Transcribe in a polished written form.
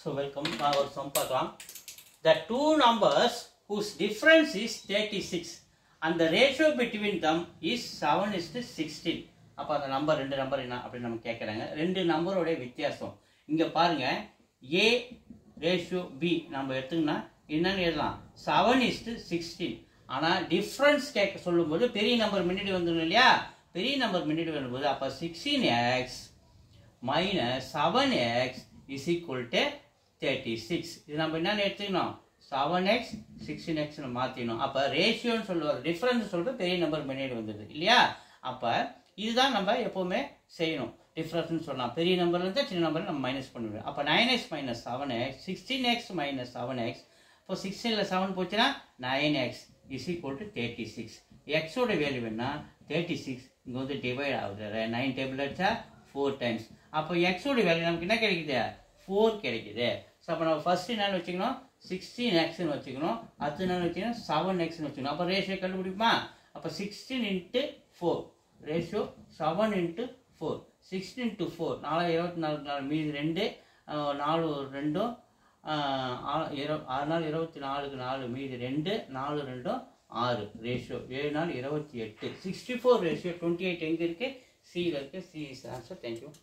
So welcome our Sampatham. The two numbers whose difference is 36 and the ratio between them is 7:16. அப்ப அந்த number ரெண்டு number என்ன அப்படி நம்ம கேக்குறாங்க. ரெண்டு நம்பரோட வித்தியாசம். இங்க பாருங்க A ratio B நம்ம எடுத்துக்கினா என்னன்னு எழுதலாம் 7:16. ஆனா டிஃபரன்ஸ் கேட்க சொல்லும்போது பெரிய நம்பர் முன்னாடி வந்துரும் இல்லையா? பெரிய நம்பர் முன்னாடி வரும்போது அப்ப 16x minus 7x is equal to 36. இது நம்ம என்ன எடுத்துக்கணும் 7x 16x னு மாத்தினோம். அப்ப ரேஷியோன்னு சொல்லுவாங்க. டிஃபரன்ஸ் சொல்றது பெரிய நம்பர் முன்னாடி வந்தது இல்லையா? அப்ப இதுதான் நம்ம எப்பவுமே செய்யணும். டிஃபரன்ஸ் சொல்லலாம். பெரிய நம்பர்ல இருந்து சின்ன நம்பர் நம்ம மைனஸ் பண்ணுவோம். அப்ப 9x minus 7x 16x minus 7x. இப்போ 16 ல 7 போச்சுனா 9x is equal to 36. x ஓட வேல்யூ என்ன 36. இங்க வந்து டிவைட் ஆகுது. 9 டேபிள் அடிச்சா 4 டைம்ஸ். அப்போ x ஓட வேல்யூ நமக்கு என்ன கிடைக்குது 4 கிடைக்குது. சோ அப்ப நம்ம ஃபர்ஸ்ட் என்ன வெச்சுக்கணும் 16x னு வெச்சுக்கணும். அடுத்து என்ன வெச்சுக்கணும் 7x னு வெச்சுக்கணும். அப்ப ரேஷியோ கண்டுபிடிப்போமா? அப்ப 16 * 4 ரேஷியோ 7 * 4 16 * 4 4 24 மீதி 2 4 2 6 4 24 4 மீதி 2 4 2 6 ரேஷியோ 7 4 28 64 ரேஷியோ 28 எங்க இருக்கு C ல இருக்கு. C is answer. Thank you.